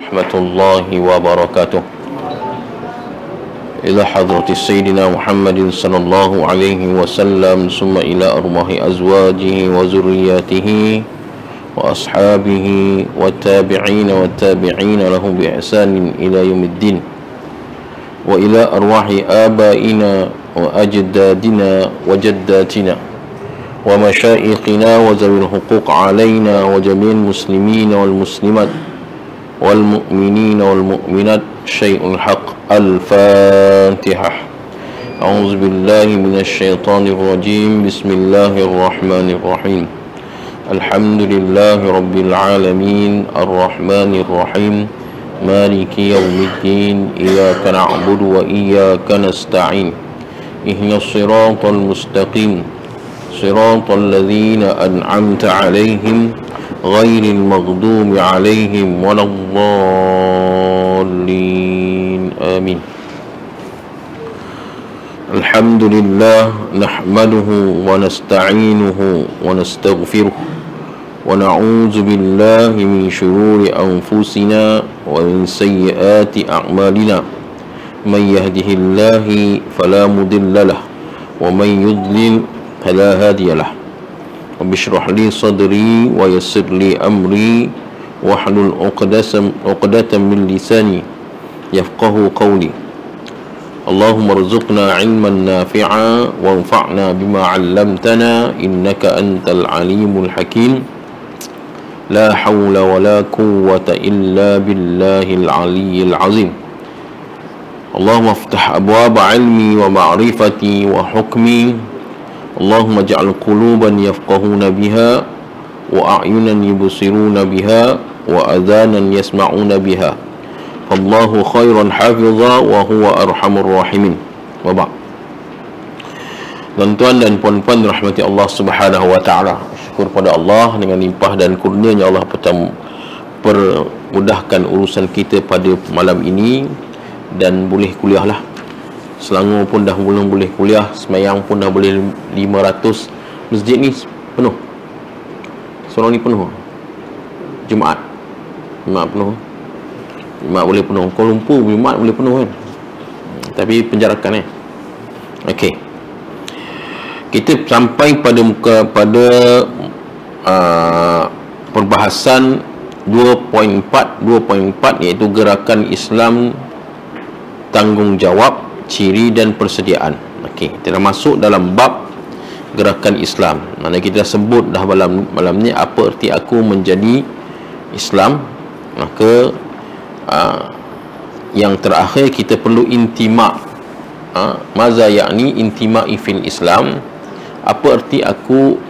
ورحمة الله وبركاته. إلى حضرة سيدنا محمد صلى الله عليه وسلم، ثم إلى أرواح أزواجه وذرياته وأصحابه والتابعين والتابعين لهم بإحسان إلى يوم الدين، وإلى أرواح آبائنا وأجدادنا وجداتنا ومشايخنا وذوي الحقوق علينا وجميع المسلمين والمسلمات والمؤمنين والمؤمنات. شيء الحق. الفاتحة. أعوذ بالله من الشيطان الرجيم. بسم الله الرحمن الرحيم. الحمد لله رب العالمين الرحمن الرحيم مالك يوم الدين. إياك نعبد وإياك نستعين. اهدنا الصراط المستقيم صراط الذين أنعمت عليهم غير المغضوب عليهم ولا الضالين. آمين. الحمد لله نحمده ونستعينه ونستغفره ونعوذ بالله من شرور أنفسنا ومن سيئات أعمالنا. من يهده الله فلا مضل له ومن يضلل فلا هادي له. رب اشرح لي صدري ويسر لي أمري واحلل عقدة من لساني يفقه قولي. اللهم ارزقنا علما نافعا وانفعنا بما علمتنا إنك أنت العليم الحكيم. لا حول ولا قوة إلا بالله العلي العظيم. اللهم افتح أبواب علمي ومعرفتي وحكمي. اللهم اجعل قلوبا يفقهون بها وأعينا يبصرون بها وأذانا يسمعون بها. فالله خير حافظا وهو أرحم الراحمين. Wabak. Tuan-tuan dan puan-puan rahmati Allah Subhanahu wa taala. Syukur pada Allah dengan limpah dan kurnianya Allah permudahkan urusan kita pada malam ini dan boleh kuliahlah. Selangor pun dah mula boleh kuliah, Semayang pun dah boleh 500. Masjid ni penuh. Seorang ni penuh. Jumaat penuh. Jumaat boleh penuh. Kuala Lumpur Jumaat boleh penuh kan. Tapi penjarakan Okey. Kita sampai pada perbahasan 2.4 iaitu gerakan Islam tanggungjawab, ciri dan persediaan. Okey, kita dah masuk dalam bab gerakan Islam. Mana kita dah sebut dah malam ni apa erti aku menjadi Islam. Maka yang terakhir kita perlu intima. Maza yakni intima'i fil Islam. Apa erti aku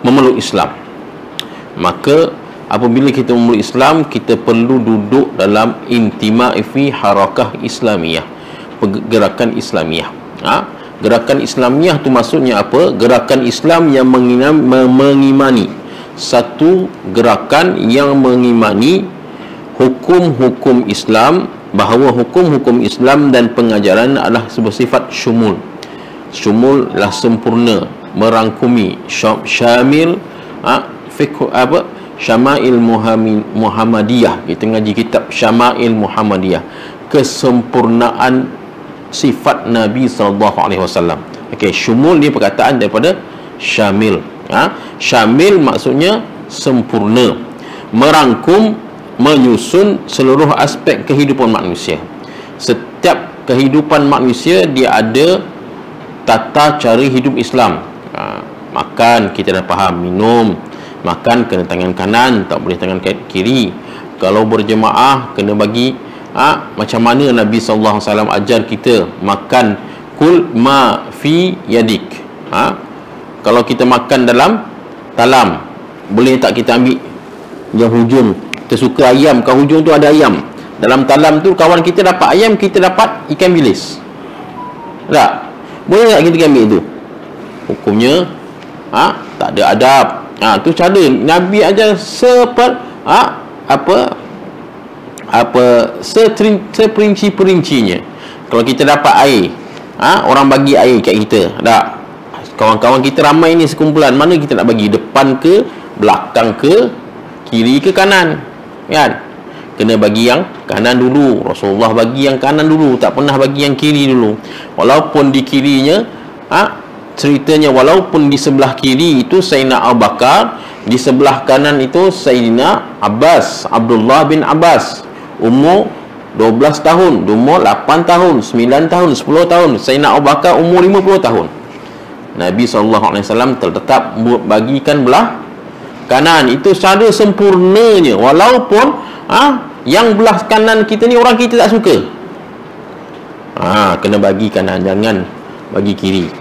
memeluk Islam. Maka apabila kita memeluk Islam, kita perlu duduk dalam intima'i fi harakah Islamiyah, gerakan Islamiyah. Gerakan Islamiyah tu maksudnya apa? Gerakan Islam yang mengimani satu gerakan yang mengimani hukum-hukum Islam, bahawa hukum-hukum Islam dan pengajaran adalah bersifat syumul. Syumul adalah sempurna, merangkumi, syamil, Syama'il Muhammadiyah. Kita ngaji kitab Syama'il Muhammadiyah, kesempurnaan sifat Nabi SAW. Okey, syumul dia perkataan daripada syamil. Syamil maksudnya sempurna, merangkum, menyusun seluruh aspek kehidupan manusia. Setiap kehidupan manusia dia ada tata cara hidup Islam. Makan kita dah faham, minum, makan kena tangan kanan, tak boleh tangan kiri. Kalau berjemaah kena bagi macam mana Nabi SAW ajar kita makan, kul ma fi yadik. Kalau kita makan dalam talam, boleh tak kita ambil yang hujung? Kita suka ayam, kat hujung tu ada ayam. Dalam talam tu kawan kita dapat ayam, kita dapat ikan bilis. Tak? Boleh tak kita ambil tu? Hukumnya tak ada adab. Tu cara Nabi ajar seperinci-perincinya. Kalau kita dapat air, orang bagi air kat kita, tak? Kawan-kawan kita ramai ni sekumpulan, mana kita nak bagi? Depan ke, belakang ke, kiri ke kanan, kan? Kena bagi yang kanan dulu. Rasulullah bagi yang kanan dulu, tak pernah bagi yang kiri dulu. Walaupun di kirinya, ceritanya walaupun di sebelah kiri itu Sayyidina Abu Bakar, di sebelah kanan itu Sayyidina Abbas, Abdullah bin Abbas, umur 12 tahun, umur 8 tahun, 9 tahun, 10 tahun. Sayyidina Abu Bakar umur 50 tahun. Nabi SAW tetap bagikan belah kanan. Itu cara sempurnanya. Walaupun yang belah kanan kita ni orang kita tak suka, kena bagi kanan, jangan bagi kiri.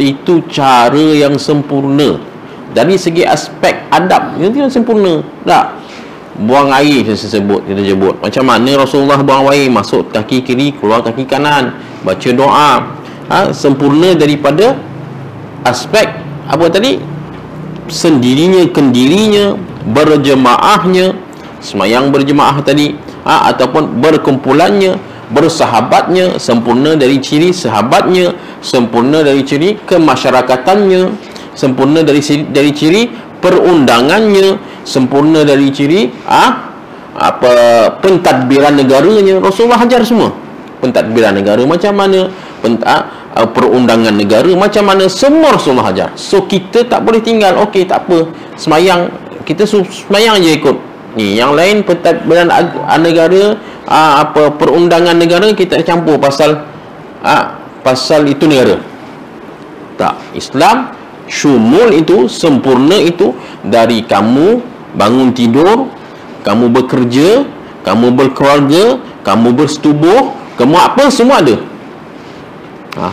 Itu cara yang sempurna. Dari segi aspek adab, itu yang sempurna. Tak buang air kita sebut. Macam mana Rasulullah buang air, masuk kaki kiri, keluar kaki kanan, baca doa. Sempurna daripada aspek apa tadi? Sendirinya, kendirinya, berjemaahnya, semayang berjemaah tadi, ataupun berkumpulannya, bersahabatnya, sempurna dari ciri sahabatnya, sempurna dari ciri kemasyarakatannya, sempurna dari ciri perundangannya, sempurna dari ciri pentadbiran negaranya. Rasulullah ajar semua. Pentadbiran negara macam mana, perundangan negara macam mana, semua Rasulullah ajar. So kita tak boleh tinggal, okey tak apa, semayang kita semayang je ikut ni, yang lain pentadbiran negara, perundangan negara kita campur pasal itu negara. Tak, Islam syumul itu, sempurna itu. Dari kamu bangun tidur, kamu bekerja, kamu berkeluarga, kamu bersetubuh, kamu apa, semua ada.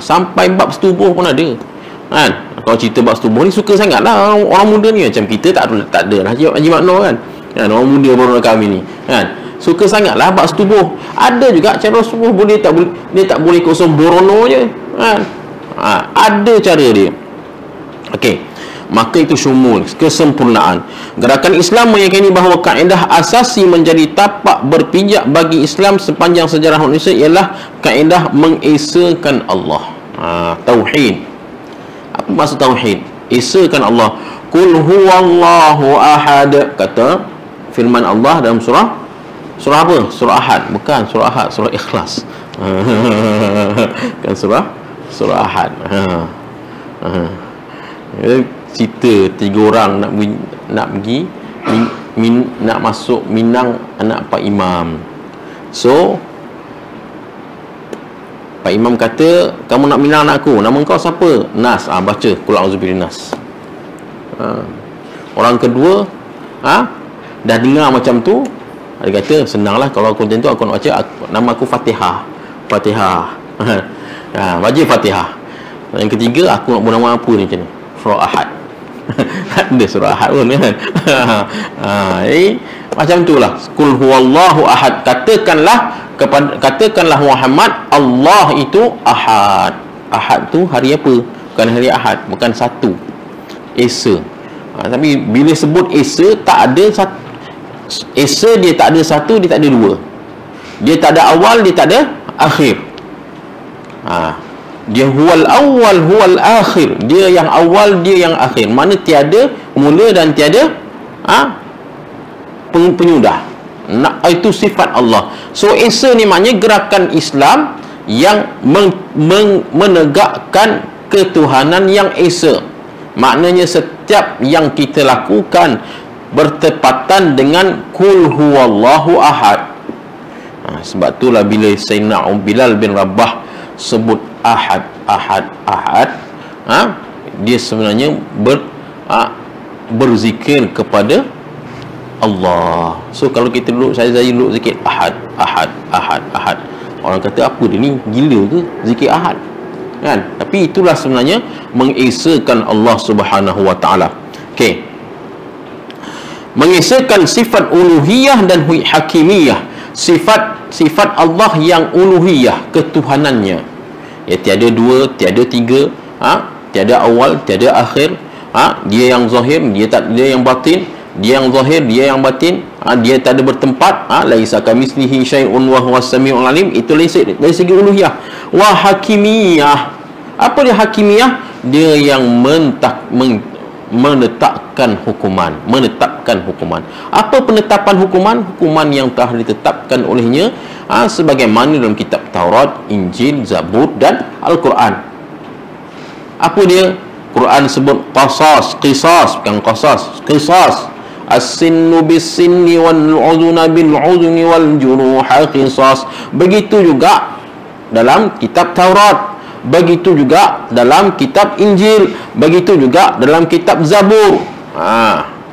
Sampai bab setubuh pun ada, kan? Kalau cerita bab setubuh ni suka sangat lah orang muda ni. Macam kita tak ada lah Haji Makno, kan? Orang muda baru kami ni, kan? Suka sangat lah bab setubuh. Ada juga cara setubuh boleh tak boleh, dia tak boleh kosong borono je, kan? Ada cara dia. Okey, maka itu syumul, kesempurnaan. Gerakan Islam meyakini bahawa kaedah asasi menjadi tapak berpijak bagi Islam sepanjang sejarah manusia ialah kaedah mengesakan Allah. Tauhid. Apa maksud tauhid? Esakan Allah. Qul huwallahu ahad, kata firman Allah dalam surah apa? Surah Ahad. Bukan surah Ahad, surah Ikhlas. Kan surah Ahad. Cerita 3 orang nak masuk Minang anak Pak Imam. So Pak Imam kata, kamu nak Minang anak aku, nama kau siapa? Nas. Baca Qul a'udzu Nas. Orang kedua dah dengar macam tu, dia kata senanglah kalau aku macam tu, aku nak baca nama aku Fatihah. Baca Fatihah. Yang ketiga, aku nak nama apa ni macam ni? Surah Ahad. Ada surah Ahad pun, kan? Macam itulah. Qul huwallahu ahad. Katakanlah Muhammad, Allah itu ahad. Ahad tu hari apa? Bukan hari Ahad, bukan satu. Esa. Tapi bila sebut Esa, tak ada satu. Esa dia tak ada satu, dia tak ada dua. Dia tak ada awal, dia tak ada akhir. Dia huwal awal, huwal akhir. Dia yang awal, dia yang akhir. Mana tiada mula dan tiada penyudah. Itu sifat Allah. So Esa ni maknanya gerakan Islam yang menegakkan ketuhanan yang Esa. Maknanya setiap yang kita lakukan bertepatan dengan Qul huwallahu ahad. Sebab itulah bila Sayyidina Bilal bin Rabah sebut ahad, dia sebenarnya berzikir kepada Allah. So kalau kita duduk, saya duduk zikir ahad. Orang kata apa dia ni, gila ke zikir ahad, kan? Tapi itulah sebenarnya mengesakan Allah Subhanahu wa taala. Okey, mengesakan sifat uluhiyah dan hakimiyah. Sifat Allah yang uluhiyah, ketuhanannya, ya tiada dua, tiada tiga, tiada awal, tiada akhir. Dia yang zahir, dia yang batin. Dia yang zahir, dia yang batin. Dia tak ada bertempat. Laisa kamitslihi syai'un wa huwas samiul alim. Itu dari segi uluhiyah. Wa hakimiyah. Apa dia hakimiyah? Dia yang menetapkan hukuman. Apa penetapan hukuman? Hukuman yang telah ditetapkan olehnya sebagaimana dalam kitab Taurat, Injil, Zabur dan Al-Quran. Apa dia? Quran sebut qisas, bukan qisas. As-sinnu bis-sinni wal-udhuna bil-udhuni wal-juruha qisas. Begitu juga dalam kitab Taurat, begitu juga dalam kitab Injil, begitu juga dalam kitab Zabur.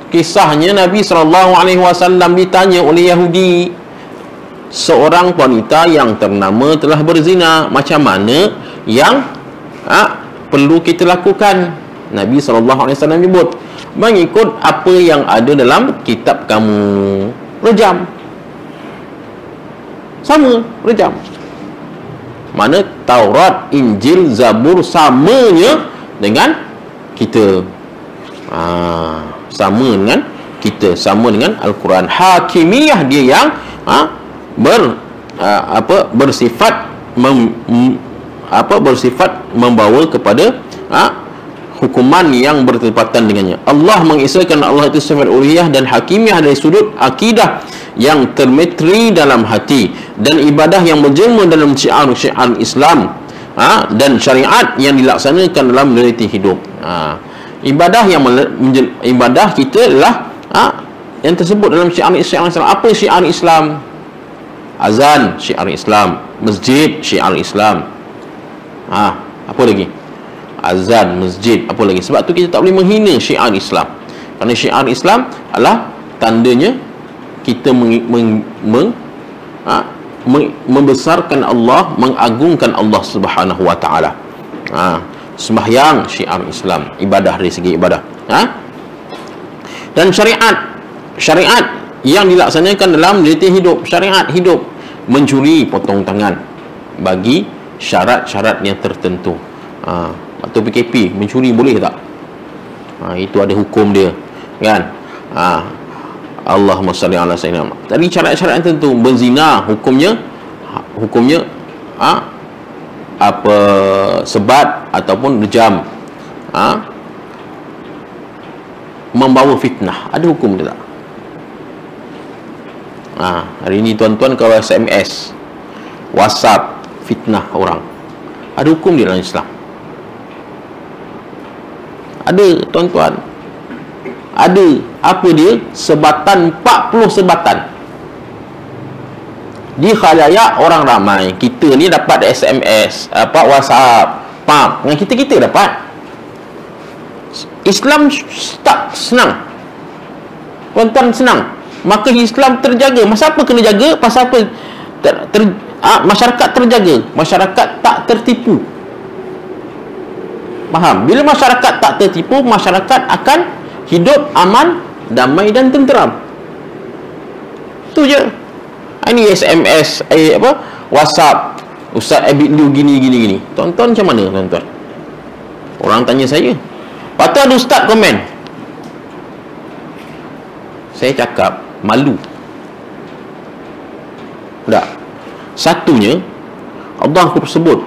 Kisahnya Nabi SAW ditanya oleh Yahudi, seorang wanita yang ternama telah berzina, macam mana yang perlu kita lakukan? Nabi SAW menyebut, mengikut apa yang ada dalam kitab kamu, rejam. Sama, rejam. Mana Taurat, Injil, Zabur samanya dengan kita. Sama dengan kita, sama dengan Al-Quran. Hakimiyah dia yang bersifat membawa kepada hukuman yang bertepatan dengannya. Allah mengisahkan Allah itu sifat uluhiyah dan hakimiyah dari sudut akidah yang termetri dalam hati, dan ibadah yang berjemur dalam syiar-syiar Islam, dan syariat yang dilaksanakan dalam meneliti hidup. Ibadah kita adalah yang tersebut dalam syiar Islam. Apa syiar Islam? Azan, syiar Islam. Masjid, syiar Islam. Apa lagi? Azan, masjid, apa lagi? Sebab tu kita tak boleh menghina syiar Islam, kerana syiar Islam adalah tandanya kita membesarkan Allah, mengagungkan Allah Subhanahu wa taala. Sembahyang syiar Islam, ibadah dari segi ibadah. Dan syariat yang dilaksanakan dalam meneliti hidup, syariat hidup. Mencuri, potong tangan bagi syarat-syarat yang tertentu. Atau PKP, mencuri boleh tak? Itu ada hukum dia, kan? Allahumma salli ala sayyidina. Tadi syarat-syarat tertentu. Berzina, hukumnya sebat ataupun rejam. Membawa fitnah, ada hukum dia tak? Hari ini tuan-tuan kalau SMS, WhatsApp, fitnah orang, ada hukum dia dalam Islam. Ada, tuan-tuan. Ada. Apa dia? Sebatan, 40 sebatan. Di khalayak orang ramai. Kita ni dapat SMS, WhatsApp, dengan kita dapat. Islam tak senang, tuan-tuan, senang. Maka Islam terjaga. Masa apa kena jaga? Pasal apa? Masyarakat terjaga, masyarakat tak tertipu. Faham? Bila masyarakat tak tertipu, masyarakat akan hidup aman, damai dan tenteram. Tu je. Ini SMS, WhatsApp, Ustaz Abid Liu gini. Tuan-tuan macam mana, tuan-tuan? Orang tanya saya. Lepas tu ada ustaz komen. Saya cakap malu. Tak. Satunya Allah sebut,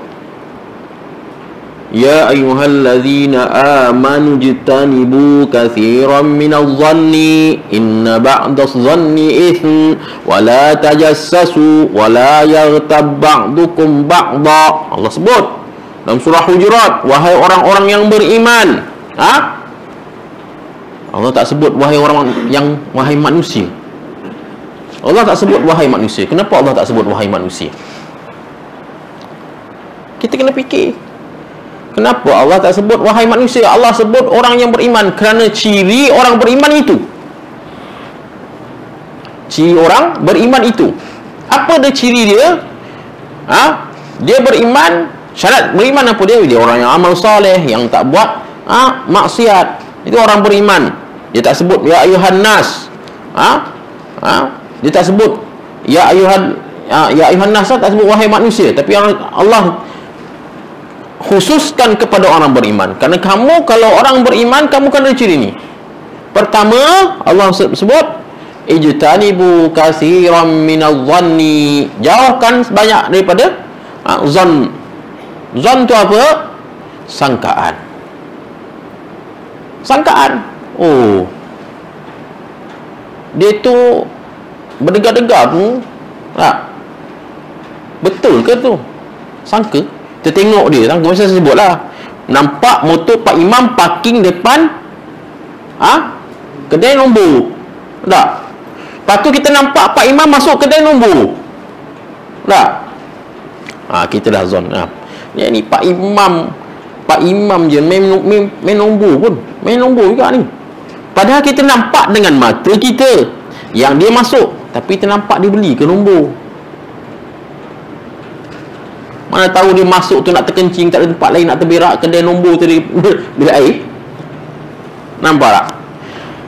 ya ayyuhallazina amanu jtanibu katsiran minadh-dhanni inna ba'dadh-dhanni itsm wa la tajassasu wa la yaghtab ba'dukum ba'dha. Allah sebut dalam surah Hujurat, wahai orang-orang yang beriman. Allah tak sebut wahai manusia. Allah tak sebut wahai manusia. Kenapa Allah tak sebut wahai manusia? Kita kena fikir. Kenapa Allah tak sebut wahai manusia? Allah sebut orang yang beriman, kerana ciri orang beriman itu. Ciri orang beriman itu. Apa dia ciri dia? Dia beriman. Syarat beriman apa dia? Dia orang yang amal soleh, yang tak buat maksiat. Itu orang beriman. Dia tak sebut ya ayuhan nas. Dia tak sebut ya ayuhan nas, tak sebut wahai manusia. Tapi Allah khususkan kepada orang beriman. Kerana kamu, kalau orang beriman, kamu kan ada ciri ni. Pertama, Allah sebut ijtanibu katsiran minadh-dhanni, jauhkan sebanyak daripada zon. Zon tu apa? Sangkaan. Sangkaan. Oh, dia tu berdegar-degar tu. Tak? Betul ke tu? Sangka. Kita tengok dia, sangka macam saya sebut lah. Nampak motor Pak Imam parking depan kedai nombor. Tak? Lepas tu kita nampak Pak Imam masuk kedai nombor. Tak? Kita dah zon. Ni Pak Imam je main nombor pun. Main nombor juga ni. Padahal kita nampak dengan mata kita yang dia masuk, tapi kita nampak dia beli ke nombor. Mana tahu dia masuk tu nak terkencing, tak ada tempat lain nak terberak, kedai nombor tu dia bila air. Nampak tak?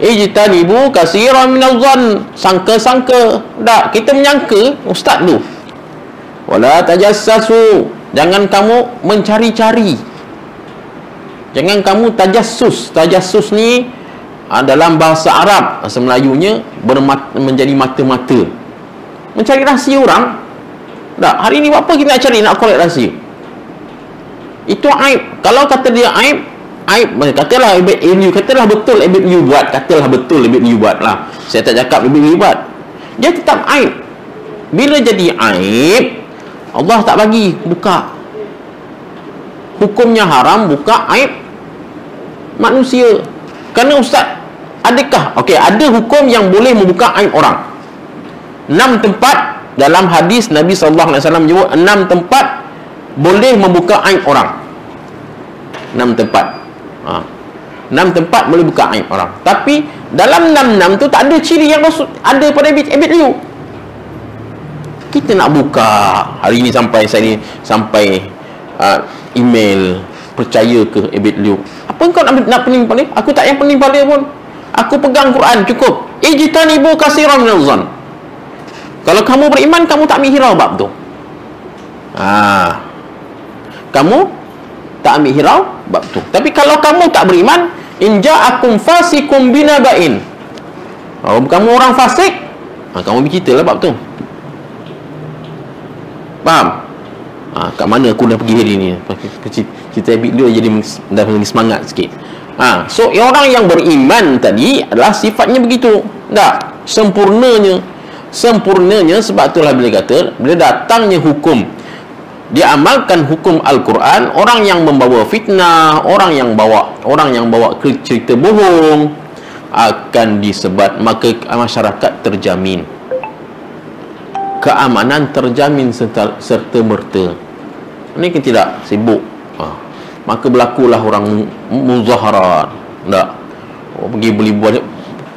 Ijtanibu katsiran minadh-dhann. Sangka-sangka. Tak, kita menyangka ustaz tu. Wala tajassasu. Jangan kamu mencari-cari. Jangan kamu tajassus. Tajassus ni dalam bahasa Arab, bahasa Melayunya menjadi mata-mata. Mencari rahsia orang. Tak, hari ni apa kita nak cari, nak korek rahsia? Itu aib. Kalau kata dia aib, katalah you, katalah betul you buat, katalah betul you buat lah. Saya tak cakap you buat. Dia tetap aib. Bila jadi aib, Allah tak bagi buka. Hukumnya haram buka aib manusia. Kerana ustaz, adakah ada hukum yang boleh membuka aib orang? 6 tempat dalam hadis Nabi sallallahu alaihi wasallam menyebut 6 tempat boleh membuka aib orang. 6 tempat. 6 tempat boleh buka aib orang. Tapi dalam 6 tu tak ada ciri yang ada pada habit you. Kita nak buka hari ni sampai email, percaya ke habit you. Apa kau nak pening kepala? Aku tak yang pening kepala pun. Aku pegang Quran cukup. Ijtanibu katsiran minadh-dhann. Kalau kamu beriman, kamu tak ambil hirau bab tu. Kamu tak ambil hirau bab tu. Tapi kalau kamu tak beriman, in ja'akum fasikum binaba'in. Kalau kamu orang fasik, kamu bercerita lah bab tu. Faham? Kat mana aku dah pergi hari ni? Cerita habit dia jadi dah lagi semangat sikit. So orang yang beriman tadi adalah sifatnya begitu. Tak? Sempurnanya sebab itulah bila kata, bila datangnya hukum, dia amalkan hukum Al-Quran, orang yang membawa fitnah, orang yang bawa cerita bohong akan disebat, maka masyarakat terjamin, keamanan terjamin serta merta. Ini kan tidak sibuk. Maka berlakulah orang muzaharat. Tak? Pergi beli buat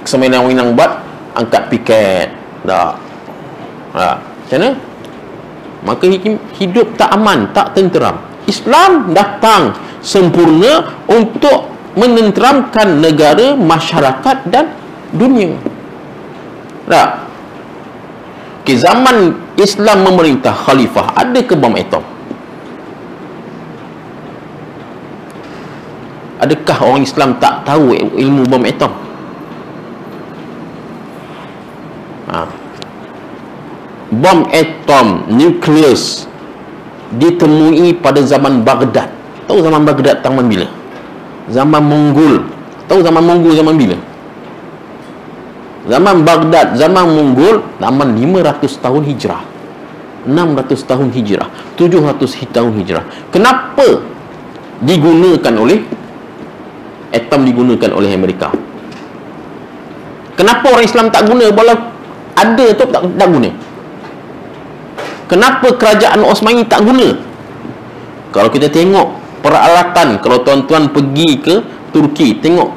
semenang-menang buat angkat piket. Tak. Macam mana? Maka hidup tak aman, tak tenteram. Islam datang sempurna untuk menenteramkan negara, masyarakat dan dunia. Tak? Zaman Islam memerintah khalifah, ada ke bom atom? Adakah orang Islam tak tahu ilmu bom atom? Bom atom nukleus ditemui pada zaman Baghdad. Tahu zaman Baghdad zaman bila? Zaman Mongol. Tahu zaman Mongol zaman bila? Zaman Baghdad, zaman Mongol, zaman 500 tahun hijrah, 600 tahun hijrah, 700 tahun hijrah. Kenapa digunakan oleh atom, digunakan oleh Amerika? Kenapa orang Islam tak guna? Walau ada tu tak guna. Kenapa kerajaan Osmani tak guna? Kalau kita tengok peralatan, kalau tuan-tuan pergi ke Turki, tengok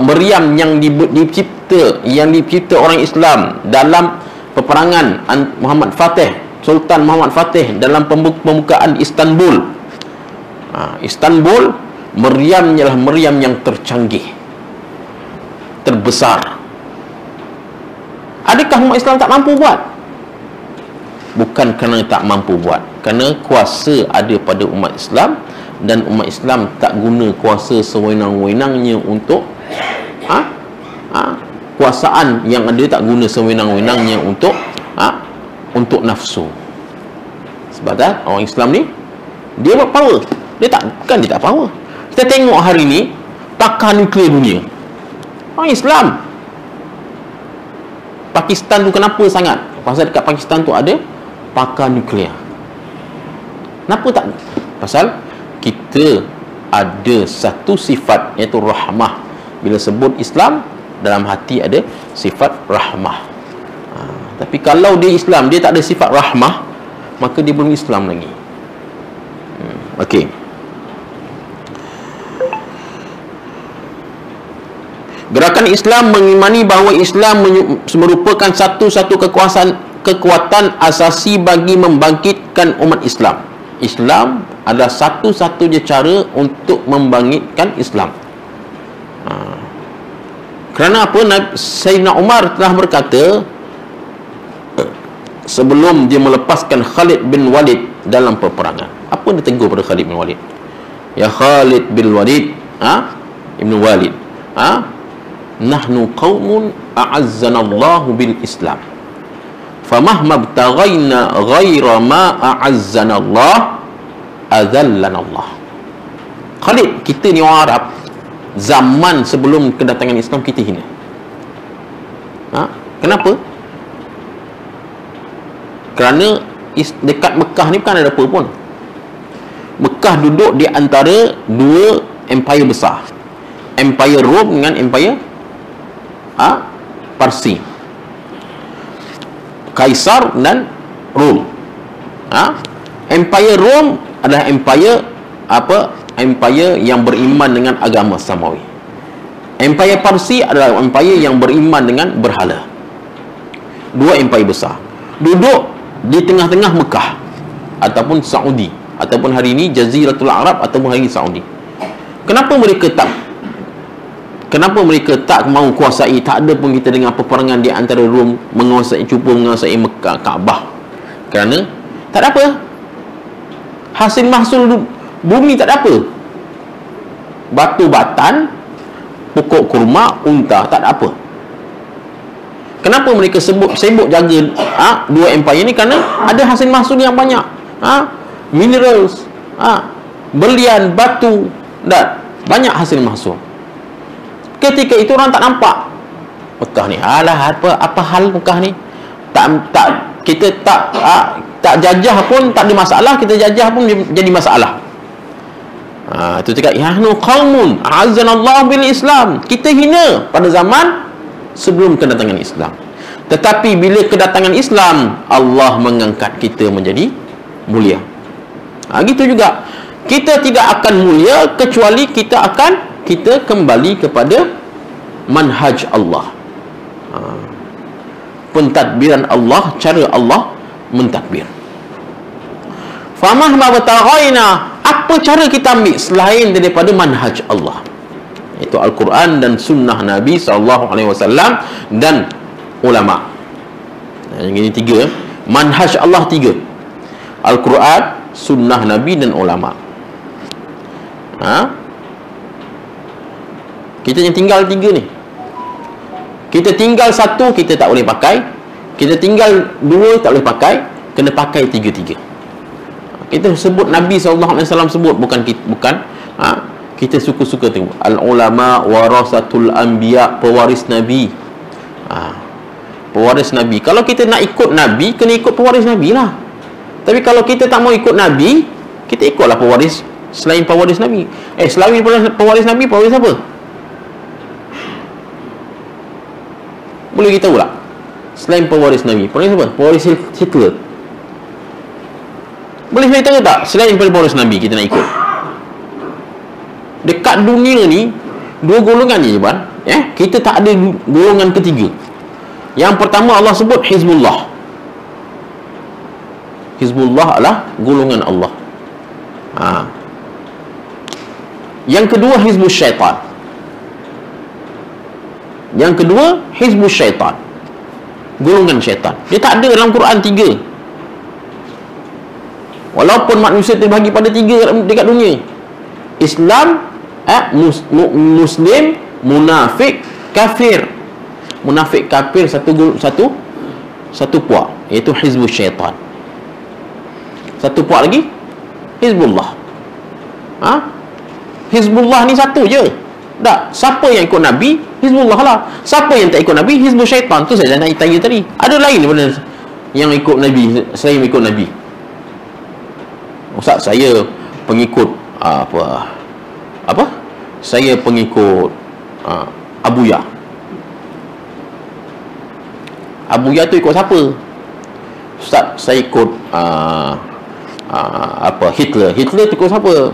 meriam yang dicipta orang Islam dalam peperangan Muhammad Fatih, Sultan Muhammad Fatih dalam pembukaan Istanbul. Istanbul, meriamnya adalah meriam yang tercanggih, terbesar. Adakah umat Islam tak mampu buat? Bukan kerana tak mampu buat, kerana kuasa ada pada umat Islam, dan umat Islam tak guna kuasa sewenang-wenangnya untuk kuasaan yang ada, tak guna sewenang-wenangnya untuk nafsu. Sebab orang Islam ni dia buat power. Dia tak power. Kita tengok hari ni pakar nuklear dunia. Orang Islam. Pakistan tu kenapa sangat? Pasal dekat Pakistan tu ada pakar nuklear. Kenapa tak? Pasal kita ada satu sifat, iaitu rahmah. Bila sebut Islam, dalam hati ada sifat rahmah. Tapi kalau dia Islam, dia tak ada sifat rahmah, maka dia belum Islam lagi. Okey. Gerakan Islam mengimani bahawa Islam merupakan satu-satu kekuatan asasi bagi membangkitkan umat Islam. Islam adalah satu-satunya cara untuk membangkitkan Islam. Kerana apa? Sayyidina Umar telah berkata sebelum dia melepaskan Khalid bin Walid dalam peperangan. Apa dia tegur pada Khalid bin Walid? Ya Khalid bin Walid, Ibn Walid, nahnu qaumun a'azzana Allahu bil Islam. Famahma btaghayna ghaira ma a'azzana Allah adhallana Allah. Khalid, kita ni orang Arab, zaman sebelum kedatangan Islam kita hina. Kenapa? Kerana dekat Mekah ni bukan ada apa pun. Mekah duduk di antara dua empire besar, Empire Rom dengan Empire Parsi. Kaisar dan Rom. Empire Rom adalah empire yang beriman dengan agama samawi. Empire Parsi adalah empire yang beriman dengan berhala. Dua empire besar duduk di tengah-tengah Mekah ataupun Saudi, ataupun hari ini Jaziratul Arab, ataupun hari ini Saudi. Kenapa mereka tak mahu kuasai? Tak ada pun kita dengar peperangan di antara Rom cuba menguasai Mekah, Kaabah. Kerana tak ada apa. Hasil mahsul bumi tak ada apa. Batu batan, pokok kurma, unta, tak ada apa. Kenapa mereka sibuk jaga dua empire ni? Kerana ada hasil mahsul yang banyak. Minerals, berlian, batu, dan banyak hasil mahsul. Ketika itu orang tak nampak Mekah ni. Apa hal Mekah ni? Kita tak jajah pun tak ada masalah, kita jajah pun jadi masalah. Itu cakap yahnu qaumun a'azzanallahu bil Islam. Kita hina pada zaman sebelum kedatangan Islam. Tetapi bila kedatangan Islam, Allah mengangkat kita menjadi mulia. Gitu juga. Kita tidak akan mulia kecuali kita kembali kepada manhaj Allah. Pentadbiran Allah, cara Allah mentadbir. Famah ma bataghaina, apa cara kita ambil selain daripada manhaj Allah? Itu Al-Quran dan sunnah Nabi SAW dan ulama. Yang ini tiga. Manhaj Allah tiga: Al-Quran, sunnah Nabi dan ulama. Kita yang tinggal tiga ni. Kita tinggal satu, kita tak boleh pakai. Kita tinggal dua, tak boleh pakai. Kena pakai tiga-tiga. Kita sebut Nabi SAW sebut, bukan kita suka-suka tengok al-ulama warasatul anbiya, pewaris Nabi. Pewaris Nabi. Kalau kita nak ikut Nabi, kena ikut pewaris Nabi lah. Tapi kalau kita tak mau ikut Nabi, kita ikutlah pewaris selain pewaris Nabi. Selain pewaris Nabi, pewaris apa? Boleh kita tahu tak? Selain pewaris Nabi, pewaris apa? Pewaris Hitler. Boleh kita tahu tak? Selain pewaris Nabi kita nak ikut. Dekat dunia ni dua golongan ni je, kita tak ada golongan ketiga. Yang pertama Allah sebut Hizbullah. Hizbullah adalah golongan Allah. Yang kedua Hizbus Syaitan. Yang kedua Hizbus Syaitan, golongan syaitan. Dia tak ada dalam Quran tiga. Walaupun manusia terbagi pada tiga dekat dunia: Islam, Muslim, munafik, kafir. Munafik, kafir satu puak, iaitu Hizbus Syaitan. Satu puak lagi Hizbullah. Hizbullah ni satu je. Tak. Siapa yang ikut Nabi, Hizbullah lah. Siapa yang tak ikut Nabi, Hizbul Syaitan. Tu saya nak tanya tadi. Ada lain daripada yang ikut Nabi, saya ikut Nabi. Ustaz, saya pengikut apa? Saya pengikut Abuya. Abuya tu ikut siapa? Ustaz, saya ikut Hitler. Hitler tu ikut siapa?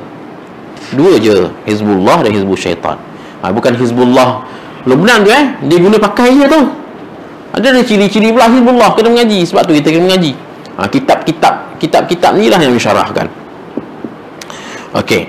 Dua je, Hizbullah dan Hizbul Syaitan. Bukan Hizbullah Lebanon tu dia guna pakai je tu. Ada ciri-ciri pula Hizbullah, kena mengaji. Sebab tu kita kena mengaji. Kitab-kitab ni lah yang mensyarahkan. Okey.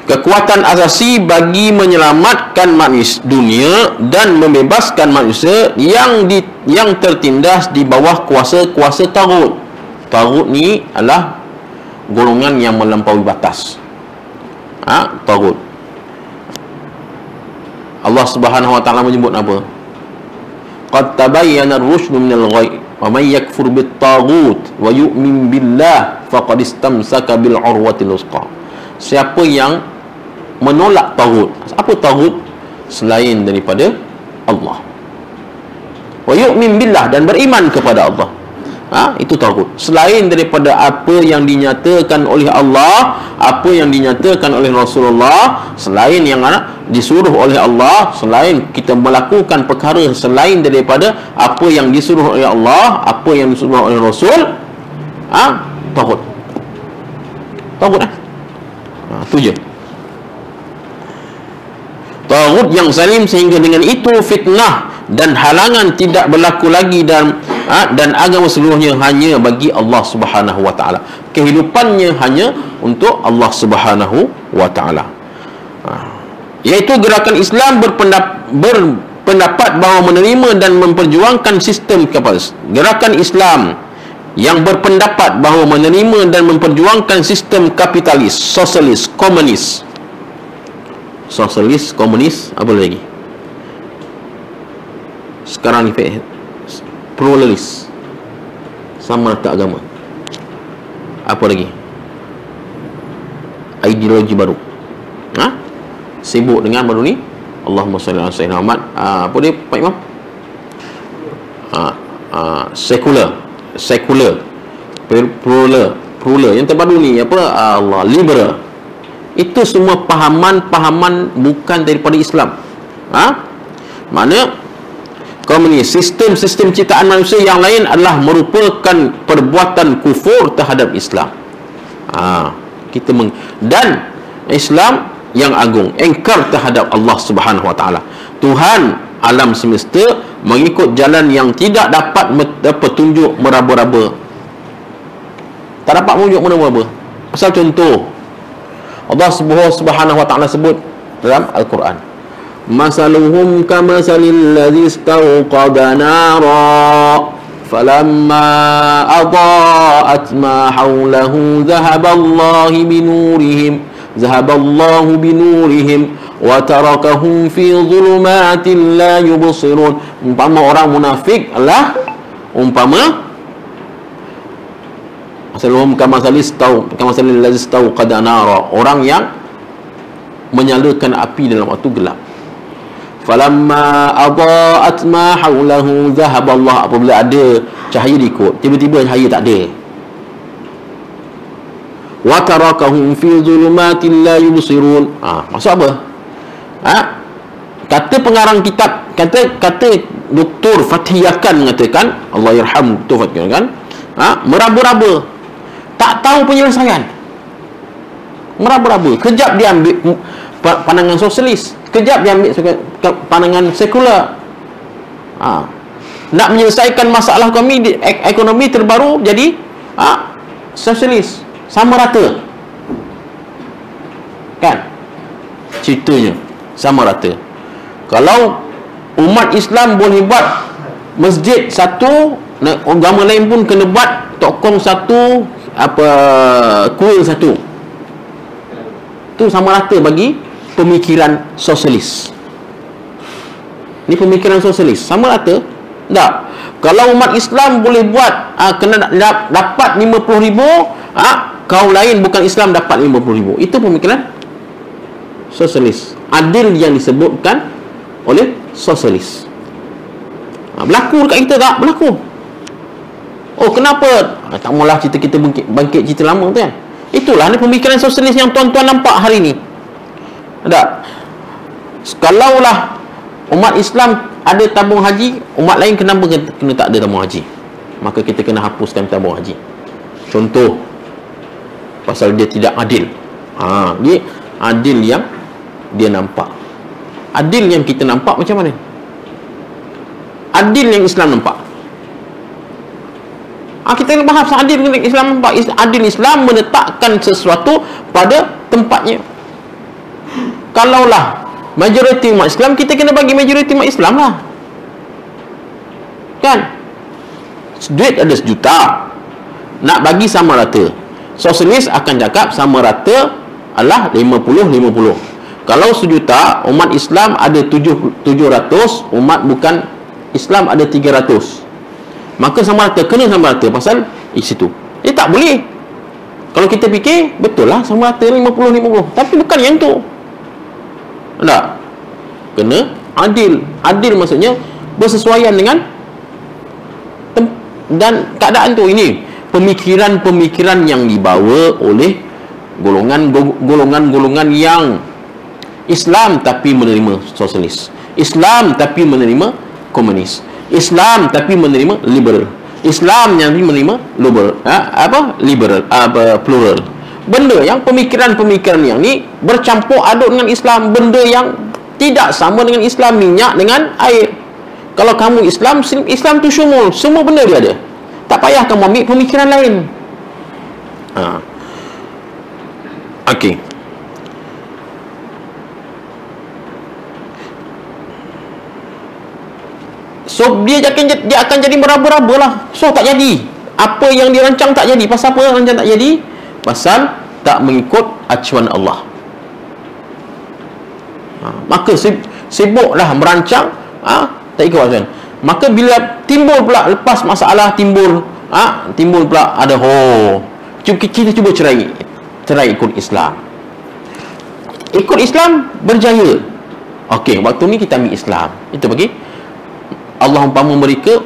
Kekuatan asasi bagi menyelamatkan manusia dunia dan membebaskan manusia yang tertindas di bawah kuasa-kuasa taghut. Taghut ni adalah golongan yang melampaui batas. Taghut. Allah Subhanahu wa taala menyebut apa? Qad tabayyana ar-rusydu minal ghayy wa may yakfur bit-taghut wa yu'min billah faqad istamsaka bil 'urwatil wuthqa. Siapa yang menolak taghut. Apa taghut? Selain daripada Allah. Wa yu'min billah, dan beriman kepada Allah. Itu taghut. Selain daripada apa yang dinyatakan oleh Allah, apa yang dinyatakan oleh Rasulullah, selain yang disuruh oleh Allah, selain kita melakukan perkara selain daripada apa yang disuruh oleh Allah, apa yang disuruh oleh Rasul, taghut. Taghut tu je. Taghut yang zalim, sehingga dengan itu fitnah dan halangan tidak berlaku lagi dan agama seluruhnya hanya bagi Allah Subhanahu wa taala. Kehidupannya hanya untuk Allah Subhanahu wa taala. Iaitu gerakan Islam berpendapat bahawa menerima dan memperjuangkan sistem kapitalis. Gerakan Islam yang berpendapat bahawa menerima dan memperjuangkan sistem kapitalis, sosialis, komunis. Sosialis, komunis, apa lagi? Sekarang ni pluralis, sama rata agama. Apa lagi? Ideologi baru. Sibuk dengan baru ni. Allahumma salli ala sayyidina Muhammad. Apa dia, Pak Imam? Sekular, plural. Yang terbaru ni apa? Allah, liberal. Itu semua pahaman bukan daripada Islam. Mana komunis, sistem ciptaan manusia yang lain adalah merupakan perbuatan kufur terhadap Islam. Dan Islam yang agung, engkar terhadap Allah Subhanahu wa taala. Tuhan alam semesta mengikut jalan yang tidak dapat petunjuk meraba-raba. Tak dapat menunjuk meraba-raba. Asal contoh, Allah Subhanahu wa taala sebut dalam Al-Quran, masaluhum kamasalil ladzi istawqada nara falamma adaa'at ma hawlahu zahaballahu binurihim wa tarakahum fi dhulumatin la yubsirun. Umpama orang munafik adalah masaluhum kamasalil ladzi istawqada nara, orang yang menyalakan api dalam waktu gelap. Falamma adaa'at ma hawlahu zahaballah, apabila ada cahaya diikut, tiba-tiba cahaya tak ada. Wa tarakahum fi dhulumatin la yubsirun. Maksud apa? Kata pengarang kitab, kata Dr. Fatih Yakan mengatakan, Allah yarham Dr. Fatih Yakan, meraba-raba, tak tahu penyelesaian. Meraba-raba, kejap dia ambil pandangan sosialis, kejap dia ambil pandangan sekular. Nak menyelesaikan masalah ekonomi terbaru, jadi sosialis, sama rata. Kan ceritanya sama rata. Kalau umat Islam boleh buat masjid satu, agama lain pun kena buat tokong satu, kuil satu. Itu sama rata bagi pemikiran sosialis. Ini pemikiran sosialis sama rata? Tak. Kalau umat Islam boleh buat kena dapat 50,000 kaum lain bukan Islam dapat 50,000. Itu pemikiran sosialis. Adil yang disebutkan oleh sosialis. Berlaku dekat kita tak? Berlaku. Oh, kenapa? Tak maulah cerita kita bangkit cerita lama tu kan. Itulah ni pemikiran sosialis yang tuan-tuan nampak hari ni. Tak? Kalaulah umat Islam ada tabung haji, umat lain kenapa kena tak ada tabung haji? Maka kita kena hapuskan tabung haji. Contoh, pasal dia tidak adil. Dia adil yang dia nampak. Adil yang kita nampak macam mana? Adil yang Islam nampak. Kita kena faham adil yang Islam nampak. Adil Islam meletakkan sesuatu pada tempatnya. Kalaulah majoriti umat Islam, kita kena bagi majoriti umat Islam lah. Kan? Duit ada 1 juta, nak bagi sama rata. Sosialis akan cakap sama rata adalah 50-50. Kalau 1 juta, umat Islam ada 700, umat bukan Islam ada 300. Maka sama rata, kena sama rata pasal situ. Tak boleh. Kalau kita fikir, betul lah sama rata 50-50. Tapi bukan yang tu. Tak? Kena adil. Adil maksudnya bersesuaian dengan dan keadaan tu. Ini pemikiran-pemikiran yang dibawa oleh golongan-golongan yang Islam tapi menerima sosialis, Islam tapi menerima komunis, Islam tapi menerima liberal, Islam yang menerima liberal, plural. Benda yang pemikiran-pemikiran yang ni bercampur aduk dengan Islam, benda yang tidak sama dengan Islam, minyak dengan air. Kalau kamu Islam tu syumul, semua benda dia ada. Tak payah kamu ambil pemikiran lain. Okey. So dia akan jadi meraba-raba lah. So tak jadi. Apa yang dirancang tak jadi. Pasal apa rancang tak jadi? Pasal tak mengikut acuan Allah. Maka sibuklah merancang, tak ikut acuan. Maka bila timbul pula, lepas masalah timbul pula ada kita cuba cerai ikut Islam. Ikut Islam berjaya. Okey, waktu ni kita ambil Islam. Itu bagi Allah umpama mereka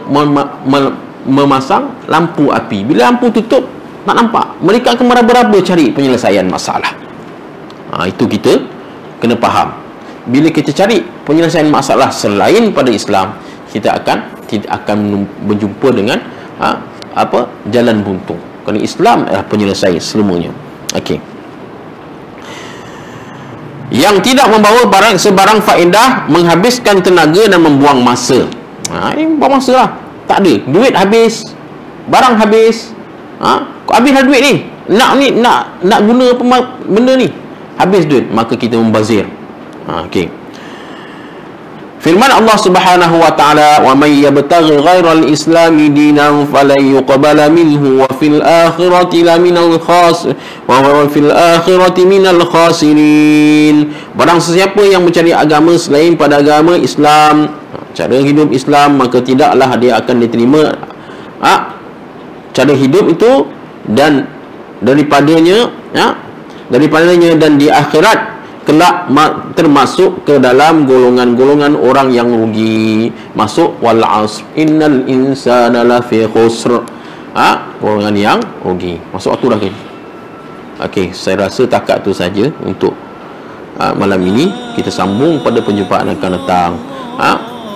memasang lampu api. Bila lampu tutup, tak nampak. Mereka akan meraba-raba cari penyelesaian masalah. Itu kita kena faham. Bila kita cari penyelesaian masalah selain pada Islam, kita tidak akan berjumpa dengan jalan buntung. Kerana Islam adalah penyelesai selamanya. Okey. Yang tidak membawa sebarang faedah, menghabiskan tenaga dan membuang masa. Ini buang masa lah. Tak ada. Duit habis, barang habis. Kau habislah duit ni. Nak guna benda ni. Habis duit, maka kita membazir. Okey. Firman Allah Subhanahu wa taala, "Wa may yabtaghi ghairal islami dinan falan yuqbala minhu wa fil akhirati laminal khasirin." Barang sesiapa yang mencari agama selain pada agama Islam, cara hidup Islam, maka tidaklah dia akan diterima cara hidup itu, dan daripadanya dan di akhirat kelak termasuk ke dalam golongan-golongan orang yang rugi. Masuk wal asr innal insana lafi khusr. Golongan yang rugi. Masuk waktu dah kan? Okey, saya rasa takat tu saja untuk malam ini. Kita sambung pada perjumpaan akan datang.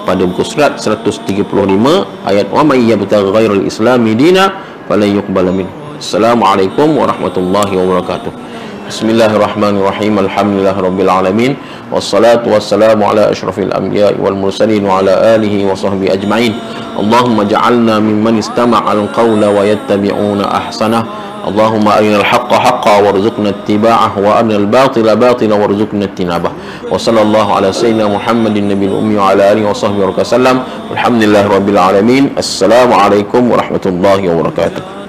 Pada buku surat 135 ayat wa may yabtaghi ghairal islami dina falan yuqbal min. Assalamualaikum warahmatullahi wabarakatuh. Bismillahirrahmanirrahim. Alhamdulillahirabbil alamin. Wassalatu wassalamu ala asyrafil anbiya'i wal mursalin wa ala alihi wa sahbihi ajma'in. Allahumma ja'alna mimman istama'al qawla wa yattabi'una ahsanah. Allahumma arinal haqqa haqqan warzuqna ittiba'ah wa arinal batila batilan warzuqna ijtinabah. Wa sallallahu ala sayyidina Muhammadin nabiyil ummi wa ala alihi wa sahbihi wasallam. Alhamdulillahirabbil alamin. Assalamualaikum warahmatullahi wabarakatuh.